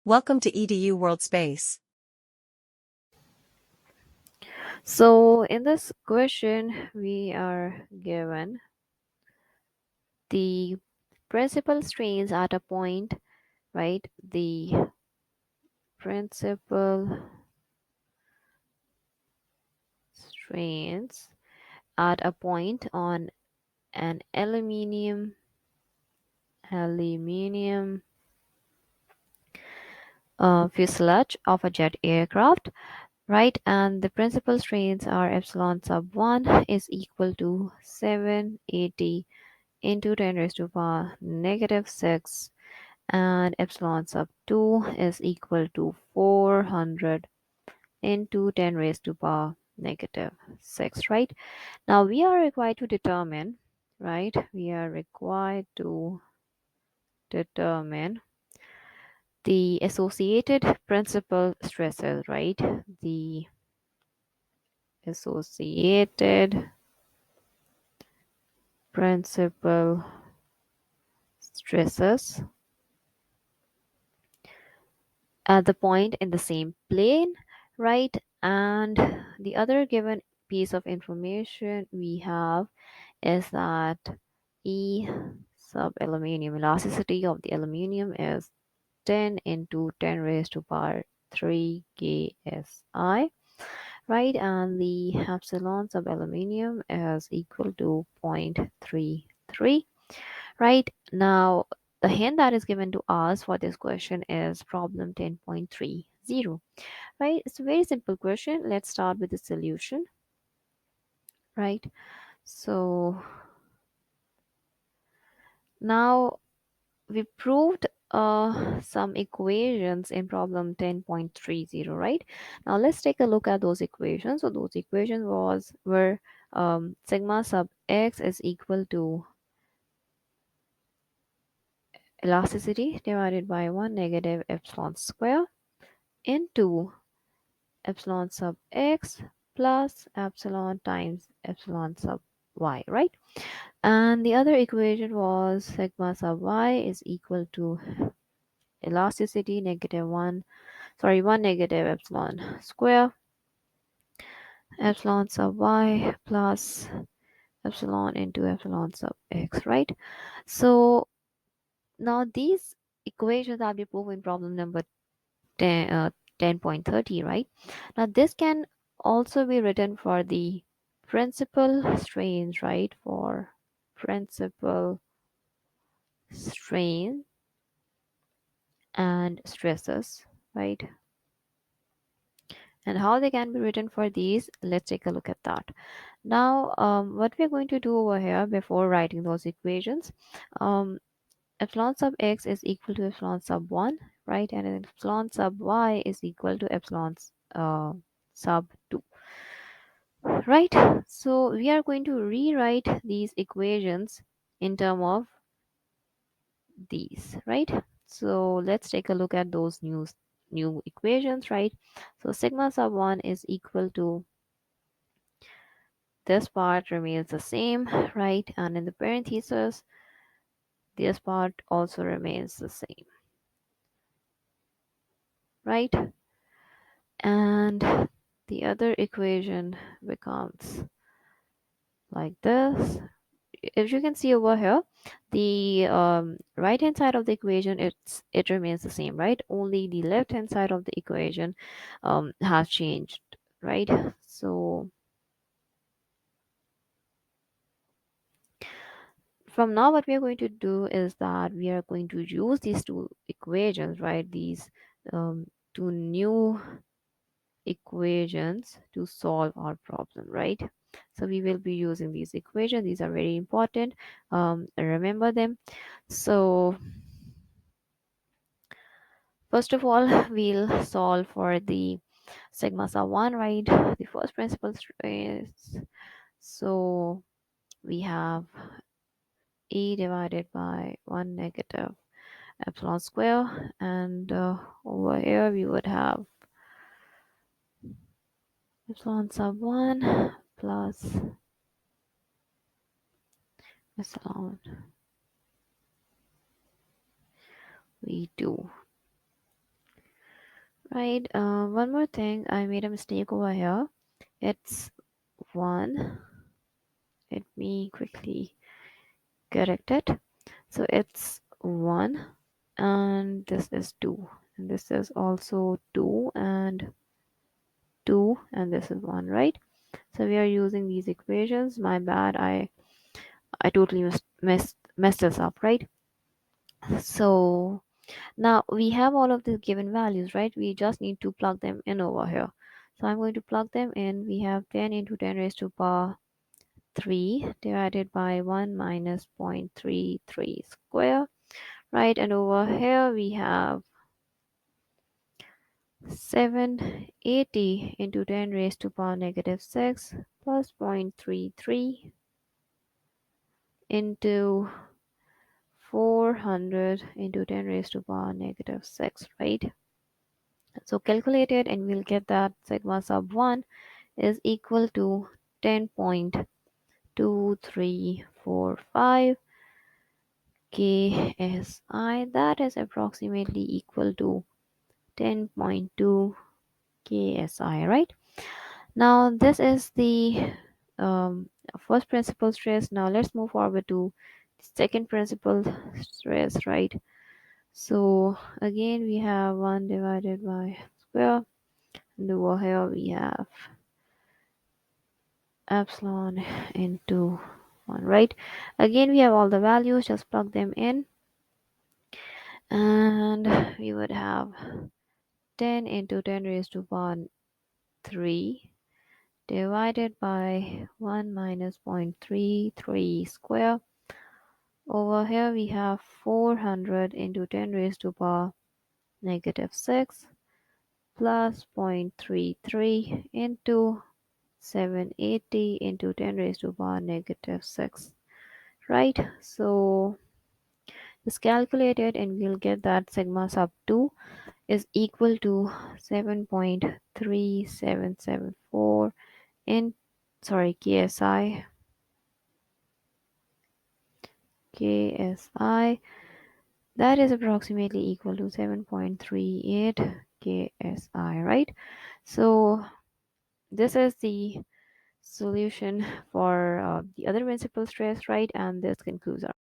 Welcome to EDU World Space. So in this question, we are given the principal strains at a point, right? The principal strains at a point on an aluminium fuselage of a jet aircraft, right? And the principal strains are epsilon sub 1 is equal to 780 into 10 raised to power negative 6, and epsilon sub 2 is equal to 400 into 10 raised to power negative 6, right? Now we are required to determine, right? We are required to determine the associated principal stresses, right? The associated principal stresses at the point in the same plane, right? And the other given piece of information we have is that E sub aluminium elasticity of the aluminium is 10 into 10 raised to power 3 KSI, right? And the epsilon sub aluminium is equal to 0.33, right? Now, the hint that is given to us for this question is problem 10.30, right? It's a very simple question. Let's start with the solution, right? So now we proved some equations in problem 10.30, right? Now let's take a look at those equations. So those equations were sigma sub x is equal to elasticity divided by 1 negative epsilon square into epsilon sub x plus epsilon times epsilon sub y, right? And the other equation was sigma sub y is equal to elasticity negative 1 negative epsilon square epsilon sub y plus epsilon into epsilon sub x, right? So now these equations have been proved in problem number 10, 10.30, right? Now this can also be written for the principal strains, right? For principal strain and stresses, right? And how they can be written for these, let's take a look at that. Now, what we're going to do over here before writing those equations, um, epsilon sub x is equal to epsilon sub 1, right? And epsilon sub y is equal to epsilon sub 2, right? So we are going to rewrite these equations in terms of these, right? So let's take a look at those new equations, right? So sigma sub 1 is equal to this part remains the same, right? And in the parentheses, this part also remains the same, right? And the other equation becomes like this. If you can see over here, the right hand side of the equation, it remains the same, right? Only the left hand side of the equation has changed, right? So from now what we are going to do is that we are going to use these two equations, right? These two new equations to solve our problem, right? So we will be using these equations. These are very important. Remember them. So first of all, we'll solve for the sigma sub 1, right? The first principal is, so we have E divided by 1 negative epsilon square, and over here we would have epsilon sub 1 plus epsilon v2, right? One more thing, I made a mistake over here. It's 1. Let me quickly correct it. So it's 1 and this is 2. And this is also 2 and 2 and this is 1, right? So we are using these equations. My bad. I totally messed this up, right? So now we have all of the given values, right? We just need to plug them in over here. So I'm going to plug them in. We have 10 into 10 raised to power 3 divided by 1 minus 0.33 square, right? And over here we have 780 into 10 raised to power negative 6 plus 0.33 into 400 into 10 raised to power negative 6, right? So calculate it and we'll get that sigma sub 1 is equal to 10.2345 KSI. That is approximately equal to 10.2 KSI, right? Now this is the first principal stress. Now let's move forward to the second principal stress, right? So again we have 1 divided by square, and over here we have epsilon into 1, right? Again we have all the values, just plug them in, and we would have 10 into 10 raised to power 3 divided by 1 minus 0.33 square. Over here we have 400 into 10 raised to power negative 6 plus 0.33 into 780 into 10 raised to power negative 6, right? So just calculate it and we'll get that sigma sub 2 is equal to 7.3774 in, sorry, KSI, that is approximately equal to 7.38 KSI, right? So this is the solution for the other principal stress, right? And this concludes our